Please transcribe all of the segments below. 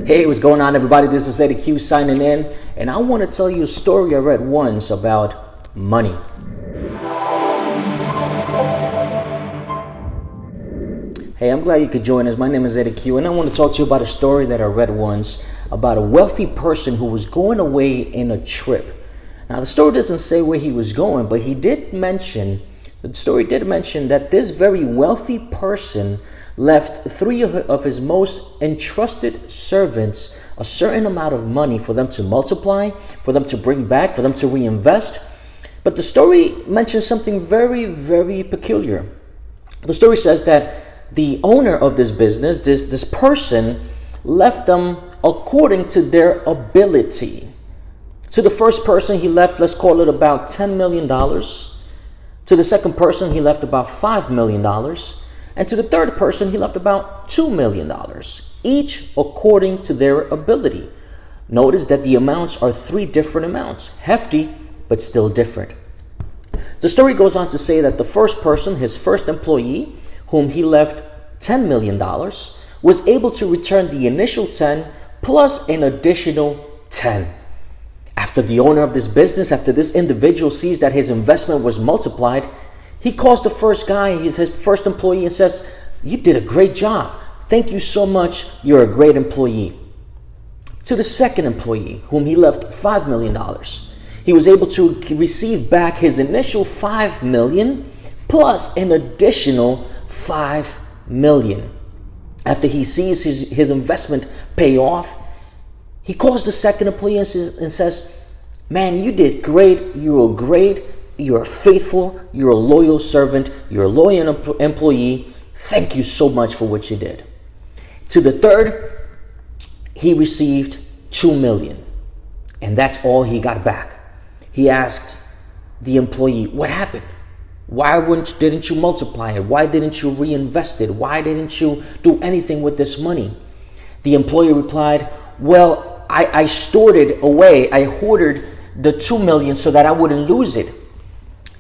Hey, what's going on, everybody? This is Eddie Q signing in, and I want to tell you a story I read once about money. Hey, I'm glad you could join us. My name is Eddie Q, and I want to talk to you about a story that I read once about a wealthy person who was going away in a trip. Now, the story doesn't say where he was going, but the story did mention that this very wealthy person left three of his most entrusted servants a certain amount of money for them to multiply, for them to bring back, for them to reinvest. But the story mentions something very, very peculiar. The story says that the owner of this business, this person, left them according to their ability. To the first person, he left, let's call it about $10 million. To the second person, he left about $5 million. And to the third person, he left about $2 million, each according to their ability. Notice that the amounts are three different amounts, hefty, but still different. The story goes on to say that the first person, his first employee, whom he left $10 million, was able to return the initial 10 plus an additional 10. After the owner of this business, after this individual sees that his investment was multiplied, he calls the first guy, he's his first employee, and says, "You did a great job. Thank you so much. You're a great employee." To the second employee, whom he left $5 million, he was able to receive back his initial $5 million plus an additional $5 million. After he sees his investment pay off, he calls the second employee and says, "Man, you did great. You were great. You're faithful, you're a loyal servant, you're a loyal employee. Thank you so much for what you did." To the third, he received $2 million, and that's all he got back. He asked the employee, "What happened? Why didn't you multiply it? Why didn't you reinvest it? Why didn't you do anything with this money?" The employee replied, "Well, I stored it away. I hoarded the $2 million so that I wouldn't lose it."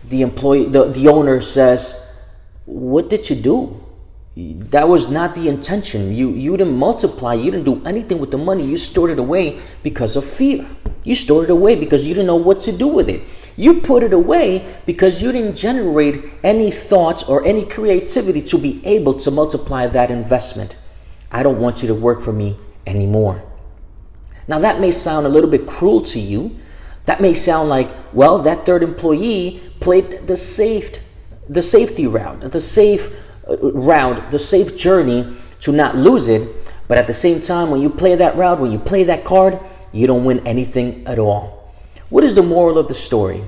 The owner says, "What did you do? That was not the intention. You didn't multiply. You didn't do anything with the money. You stored it away because of fear. You stored it away because you didn't know what to do with it. You put it away because you didn't generate any thoughts or any creativity to be able to multiply that investment. I don't want you to work for me anymore." Now, that may sound a little bit cruel to you. That may sound like, well, that third employee played the safety route, the safe journey to not lose it. But at the same time, when you play that route, when you play that card, you don't win anything at all. What is the moral of the story?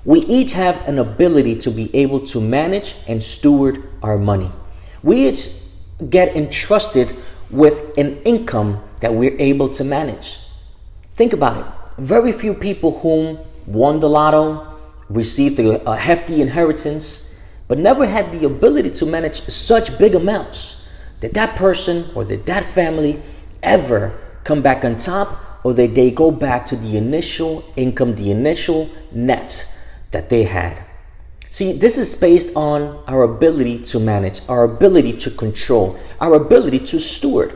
We each have an ability to be able to manage and steward our money. We each get entrusted with an income that we're able to manage. Think about it. Very few people whom won the lotto, received a hefty inheritance, but never had the ability to manage such big amounts. Did that person or did that family ever come back on top, or did they go back to the initial income, the initial net that they had? See, this is based on our ability to manage, our ability to control, our ability to steward.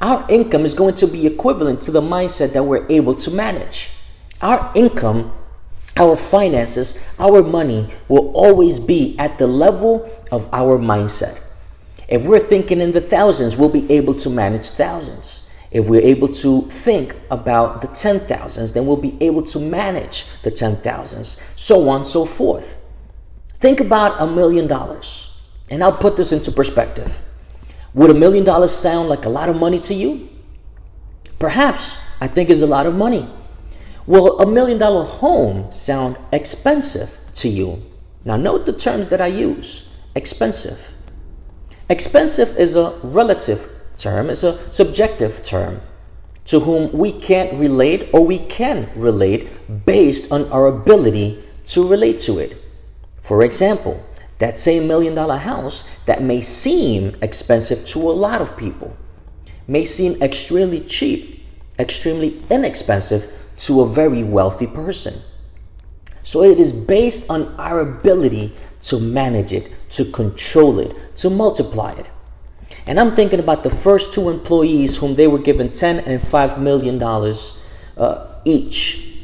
Our income is going to be equivalent to the mindset that we're able to manage. Our income, our finances, our money will always be at the level of our mindset. If we're thinking in the thousands, we'll be able to manage thousands. If we're able to think about the 10,000s, then we'll be able to manage the 10,000s, so on and so forth. Think about $1 million, and I'll put this into perspective. Would $1 million sound like a lot of money to you? Perhaps. I think it's a lot of money. Will $1 million home sound expensive to you? Now note the terms that I use. Expensive. Expensive is a relative term, it's a subjective term to whom we can't relate, or we can relate based on our ability to relate to it. For example, that same $1 million house that may seem expensive to a lot of people may seem extremely cheap, extremely inexpensive to a very wealthy person. So it is based on our ability to manage it, to control it, to multiply it. And I'm thinking about the first two employees whom they were given $10 and $5 million each.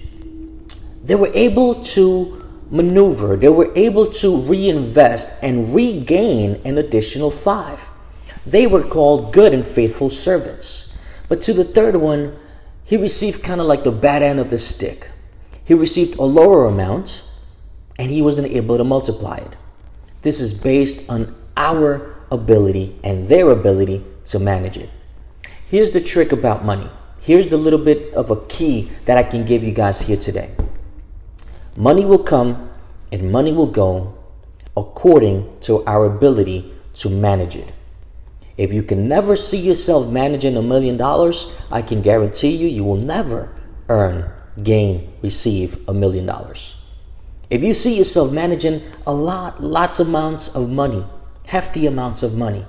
They were able to maneuver, they were able to reinvest and regain an additional 5. They were called good and faithful servants. But to the third one, he received kind of like the bad end of the stick. He received a lower amount and he wasn't able to multiply it. This is based on our ability and their ability to manage it. Here's the trick about money. Here's the little bit of a key that I can give you guys here today. Money will come and money will go according to our ability to manage it. If you can never see yourself managing $1 million, I can guarantee you will never earn, gain, receive $1 million. If you see yourself managing lots amounts of money, hefty amounts of money,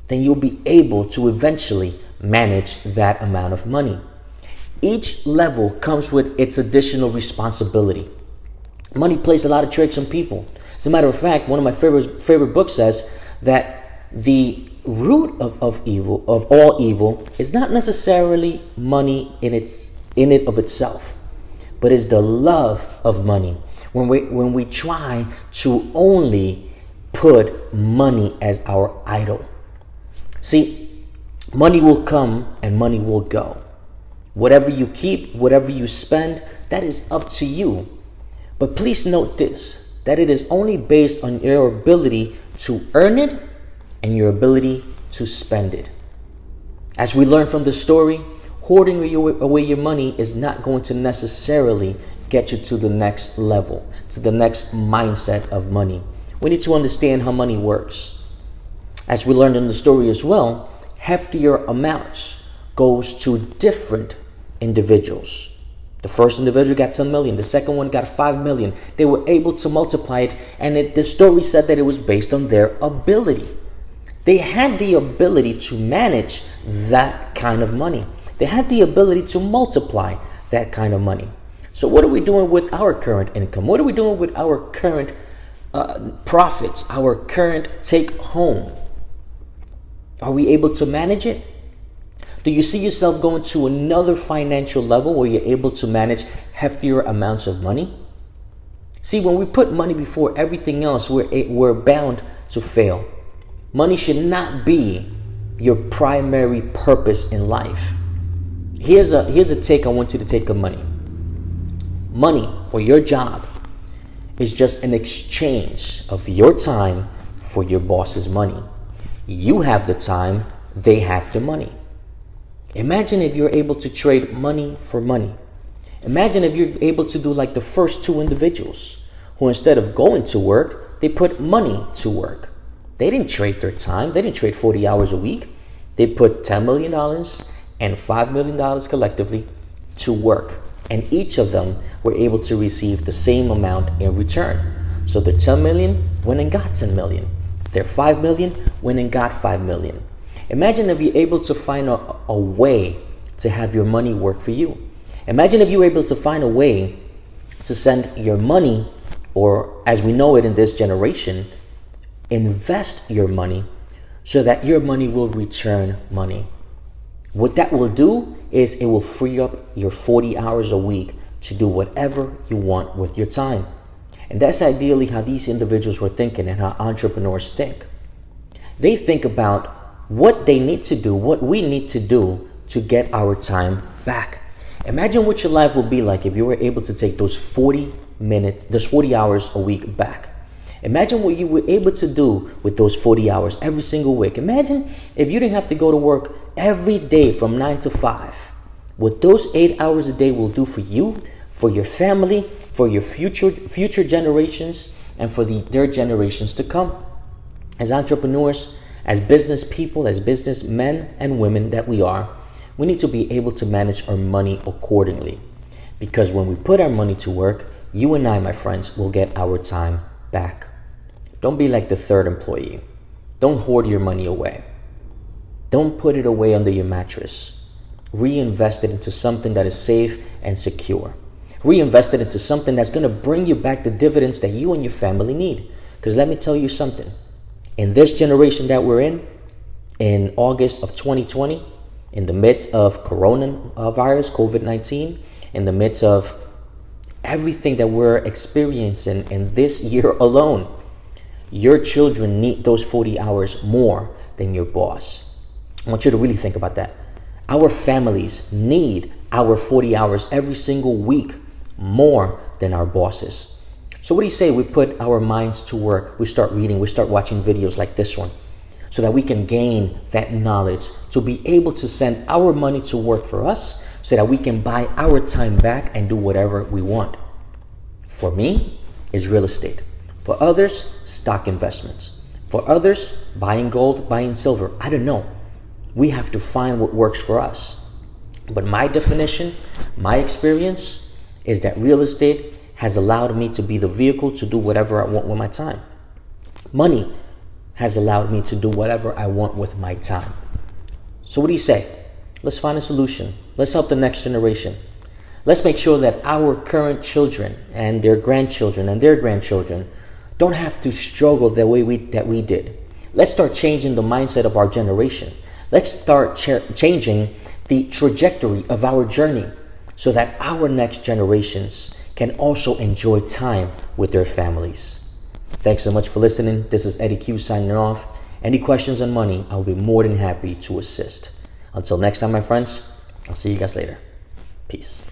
then you'll be able to eventually manage that amount of money. Each level comes with its additional responsibility. Money plays a lot of tricks on people. As a matter of fact, one of my favorite books says that the root of all evil is not necessarily money in it of itself, but is the love of money. When we try to only put money as our idol. See, money will come and money will go. Whatever you keep, whatever you spend, that is up to you. But please note this, that it is only based on your ability to earn it and your ability to spend it. As we learn from the story, hoarding away your money is not going to necessarily get you to the next level, to the next mindset of money. We need to understand how money works. As we learned in the story as well, heftier amounts goes to different individuals. The first individual got 10 million. The second one got 5 million. They were able to multiply it, and the story said that it was based on their ability. They had the ability to manage that kind of money. They had the ability to multiply that kind of money. So what are we doing with our current income? What are we doing with our current profits, our current take home? Are we able to manage it? Do you see yourself going to another financial level where you're able to manage heftier amounts of money? See, when we put money before everything else, we're bound to fail. Money should not be your primary purpose in life. Here's a take I want you to take of money. Money, or your job, is just an exchange of your time for your boss's money. You have the time, they have the money. Imagine if you're able to trade money for money. Imagine if you're able to do like the first two individuals who, instead of going to work, they put money to work. They didn't trade their time. They didn't trade 40 hours a week. They put $10 million and $5 million collectively to work. And each of them were able to receive the same amount in return. So their 10 million went and got 10 million. Their 5 million went and got 5 million. Imagine if you're able to find a way to have your money work for you. Imagine if you were able to find a way to send your money, or as we know it in this generation, invest your money so that your money will return money. What that will do is it will free up your 40 hours a week to do whatever you want with your time. And that's ideally how these individuals were thinking and how entrepreneurs think. They think about what they need to do, what we need to do to get our time back. Imagine what your life would be like if you were able to take those 40 hours a week back. Imagine what you were able to do with those 40 hours every single week. Imagine if you didn't have to go to work every day from 9 to 5. What those 8 hours a day will do for you, for your family, for your future generations, and for their generations to come. As entrepreneurs, as business people, as businessmen and women that we are, we need to be able to manage our money accordingly. Because when we put our money to work, you and I, my friends, will get our time back. Don't be like the third employee. Don't hoard your money away. Don't put it away under your mattress. Reinvest it into something that is safe and secure. Reinvest it into something that's going to bring you back the dividends that you and your family need. Because let me tell you something. In this generation that we're in, in August of 2020, in the midst of coronavirus, COVID-19, in the midst of everything that we're experiencing in this year alone, your children need those 40 hours more than your boss. I want you to really think about that. Our families need our 40 hours every single week more than our bosses. So what do you say we put our minds to work? We start reading, we start watching videos like this one, so that we can gain that knowledge to be able to send our money to work for us, so that we can buy our time back and do whatever we want. For me, it's real estate. For others, stock investments. For others, buying gold, buying silver. I don't know. We have to find what works for us. But my definition, my experience is that real estate has allowed me to be the vehicle to do whatever I want with my time. Money has allowed me to do whatever I want with my time. So what do you say? Let's find a solution. Let's help the next generation. Let's make sure that our current children and their grandchildren and their grandchildren don't have to struggle the way that we did. Let's start changing the mindset of our generation. Let's start changing the trajectory of our journey, so that our next generations can also enjoy time with their families. Thanks so much for listening. This is Eddie Q signing off. Any questions on money, I'll be more than happy to assist. Until next time, my friends, I'll see you guys later. Peace.